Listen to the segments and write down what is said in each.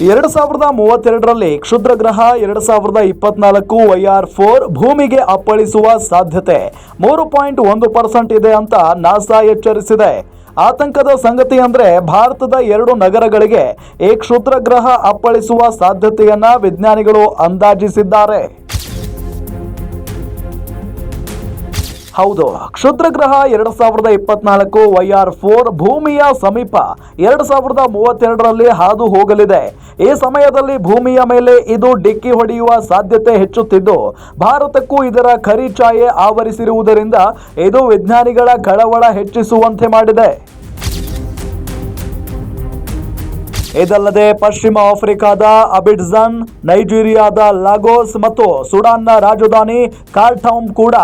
2032ರಲ್ಲಿ ಕ್ಷುದ್ರ ಗ್ರಹ 2024 YR4 ಭೂಮಿಗೆ ಅಪ್ಪಳಿಸುವ ಸಾಧ್ಯತೆ 3.1% ಇದೆ ಅಂತ ನಾಸಾ ಎಚ್ಚರಿಸಿದೆ. ಆತಂಕದ ಸಂಗತಿ ಅಂದ್ರೆ ಭಾರತದ 2 ನಗರಗಳಿಗೆ ಈ ಕ್ಷುದ್ರ ಗ್ರಹ ಅಪ್ಪಳಿಸುವ ಸಾಧ್ಯತೆಯನ್ನ ವಿಜ್ಞಾನಿಗಳು ಅಂದಾಜಿಸಿದ್ದಾರೆ. ಹೌದು, ಕ್ಷುದ್ರ ಗ್ರಹ 2024 YR4 ಭೂಮಿಯ ಸಮೀಪ 2032ರಲ್ಲಿ ಹಾದು ಹೋಗಲಿದೆ. ಈ ಸಮಯದಲ್ಲಿ ಭೂಮಿಯ ಮೇಲೆ ಇದು ಡಿಕ್ಕಿ ಹೊಡೆಯುವ ಸಾಧ್ಯತೆ ಹೆಚ್ಚುತ್ತಿದ್ದು, ಭಾರತಕ್ಕೂ ಇದರ ಕರಿಛಾಯೆ ಆವರಿಸಿರುವುದರಿಂದ ಇದು ವಿಜ್ಞಾನಿಗಳ ಕಳವಳ ಹೆಚ್ಚಿಸುವಂತೆ ಮಾಡಿದೆ. ಇದಲ್ಲದೆ ಪಶ್ಚಿಮ ಆಫ್ರಿಕಾದ ಅಬಿಡ್ಜನ್, ನೈಜೀರಿಯಾದ ಲಾಗೋಸ್ ಮತ್ತು ಸುಡಾನ್ನ ರಾಜಧಾನಿ ಖಾರ್ಟೌಮ್ ಕೂಡ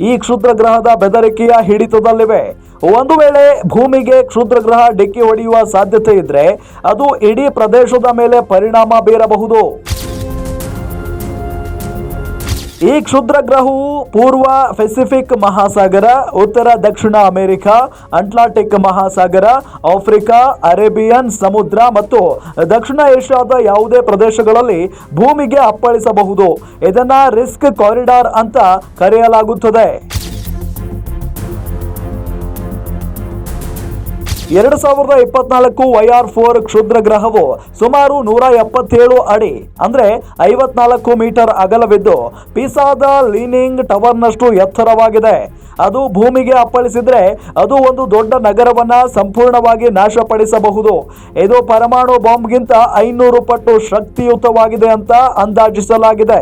ಈ ಕ್ಷುದ್ರ ಗ್ರಹದ ಬೆದರಿಕೆಯ ಹಿಡಿತದಲ್ಲಿವೆ. ಒಂದು ವೇಳೆ ಭೂಮಿಗೆ ಕ್ಷುದ್ರ ಗ್ರಹ ಡಿಕ್ಕಿ ಹೊಡೆಯುವ ಸಾಧ್ಯತೆ ಇದ್ರೆ ಅದು ಇಡೀ ಪ್ರದೇಶದ ಮೇಲೆ ಪರಿಣಾಮ ಬೀರಬಹುದು. ಈ ಕ್ಷುದ್ರ ಗ್ರಹವು ಪೂರ್ವ ಪೆಸಿಫಿಕ್ ಮಹಾಸಾಗರ, ಉತ್ತರ ದಕ್ಷಿಣ ಅಮೆರಿಕ, ಅಟ್ಲಾಂಟಿಕ್ ಮಹಾಸಾಗರ, ಆಫ್ರಿಕಾ, ಅರೇಬಿಯನ್ ಸಮುದ್ರ ಮತ್ತು ದಕ್ಷಿಣ ಏಷ್ಯಾದ ಯಾವುದೇ ಪ್ರದೇಶಗಳಲ್ಲಿ ಭೂಮಿಗೆ ಅಪ್ಪಳಿಸಬಹುದು. ಇದನ್ನ ರಿಸ್ಕ್ ಕಾರಿಡಾರ್ ಅಂತ ಕರೆಯಲಾಗುತ್ತದೆ. 2024 YR4 ಕ್ಷುದ್ರ ಗ್ರಹವು ಸುಮಾರು 177 ಅಡಿ ಅಂದ್ರೆ 54 ಮೀಟರ್ ಅಗಲವಿದ್ದು ಪಿಸಾದ ಲೀನಿಂಗ್ ಟವರ್ನಷ್ಟು ಎತ್ತರವಾಗಿದೆ. ಅದು ಭೂಮಿಗೆ ಅಪ್ಪಳಿಸಿದ್ರೆ ಅದು ಒಂದು ದೊಡ್ಡ ನಗರವನ್ನ ಸಂಪೂರ್ಣವಾಗಿ ನಾಶಪಡಿಸಬಹುದು. ಇದು ಪರಮಾಣು ಬಾಂಬ್ಗಿಂತ 500 ಪಟ್ಟು ಶಕ್ತಿಯುತವಾಗಿದೆ ಅಂತ ಅಂದಾಜಿಸಲಾಗಿದೆ.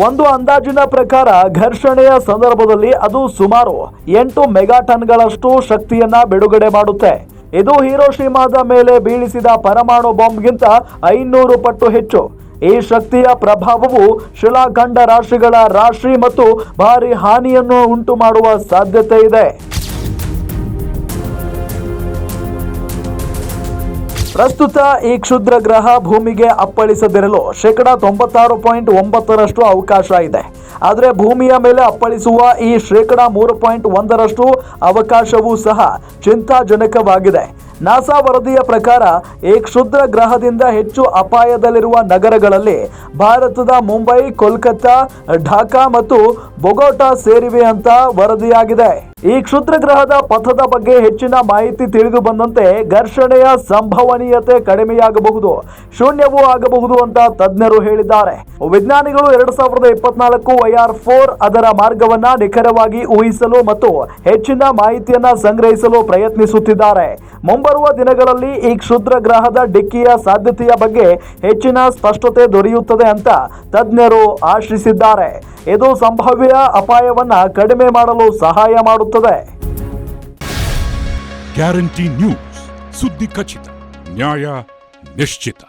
ಒಂದು ಅಂದಾಜಿನ ಪ್ರಕಾರ ಘರ್ಷಣೆಯ ಸಂದರ್ಭದಲ್ಲಿ ಅದು ಸುಮಾರು 8 ಮೆಗಾಟನ್ಗಳಷ್ಟು ಶಕ್ತಿಯನ್ನ ಬಿಡುಗಡೆ ಮಾಡುತ್ತೆ. ಇದು ಹಿರೋಶಿಮಾದ ಮೇಲೆ ಬೀಳಿಸಿದ ಪರಮಾಣು ಬಾಂಬ್ಗಿಂತ 500 ಪಟ್ಟು ಹೆಚ್ಚು. ಈ ಶಕ್ತಿಯ ಪ್ರಭಾವವು ಶಿಲಾಖಂಡ ರಾಶಿಗಳ ರಾಶಿ ಮತ್ತು ಭಾರಿ ಹಾನಿಯನ್ನು ಉಂಟು ಮಾಡುವ ಸಾಧ್ಯತೆ ಇದೆ. ಪ್ರಸ್ತುತ ಈ ಕ್ಷುದ್ರ ಗ್ರಹ ಭೂಮಿಗೆ ಅಪ್ಪಳಿಸದಿರಲು 96.9% ಅವಕಾಶ ಇದೆ. ಆದರೆ ಭೂಮಿಯ ಮೇಲೆ ಅಪ್ಪಳಿಸುವ ಈ 3.1% ಅವಕಾಶವೂ ಸಹ ಚಿಂತಾಜನಕವಾಗಿದೆ. ನಾಸಾ ವರದಿಯ ಪ್ರಕಾರ ಈ ಕ್ಷುದ್ರ ಗ್ರಹದಿಂದ ಹೆಚ್ಚು ಅಪಾಯದಲ್ಲಿರುವ ನಗರಗಳಲ್ಲಿ ಭಾರತದ ಮುಂಬೈ, ಕೋಲ್ಕತ್ತಾ, ಢಾಕಾ ಮತ್ತು ಬೊಗೊಟಾ ಸೇರಿವೆ ಅಂತ ವರದಿಯಾಗಿದೆ. ಈ ಕ್ಷುದ್ರ ಗ್ರಹದ ಪಥದ ಬಗ್ಗೆ ಹೆಚ್ಚಿನ ಮಾಹಿತಿ ತಿಳಿದು ಬಂದಂತೆ ಘರ್ಷಣೆಯ ಸಂಭವನೀಯತೆ ಕಡಿಮೆಯಾಗಬಹುದು, ಶೂನ್ಯವೂ ಆಗಬಹುದು ಅಂತ ತಜ್ಞರು ಹೇಳಿದ್ದಾರೆ. ವಿಜ್ಞಾನಿಗಳು 2024 YR4 ಅದರ ಮಾರ್ಗವನ್ನ ನಿಖರವಾಗಿ ಊಹಿಸಲು ಮತ್ತು ಹೆಚ್ಚಿನ ಮಾಹಿತಿಯನ್ನ ಸಂಗ್ರಹಿಸಲು ಪ್ರಯತ್ನಿಸುತ್ತಿದ್ದಾರೆ. ಮುಂಬರುವ ದಿನಗಳಲ್ಲಿ ಈ ಕ್ಷುದ್ರ ಗ್ರಹದ ಡಿಕ್ಕಿಯ ಸಾಧ್ಯತೆಯ ಬಗ್ಗೆ ಹೆಚ್ಚಿನ ಸ್ಪಷ್ಟತೆ ದೊರೆಯುತ್ತದೆ ಅಂತ ತಜ್ಞರು ಆಶಿಸಿದ್ದಾರೆ. ಇದು ಸಂಭಾವ್ಯ ಅಪಾಯವನ್ನ ಕಡಿಮೆ ಮಾಡಲು ಸಹಾಯ ಮಾಡುತ್ತದೆ. ಗ್ಯಾರಂಟಿ ನ್ಯೂಸ್, ಸುದ್ದಿ ಖಚಿತ, ನ್ಯಾಯ ನಿಶ್ಚಿತ.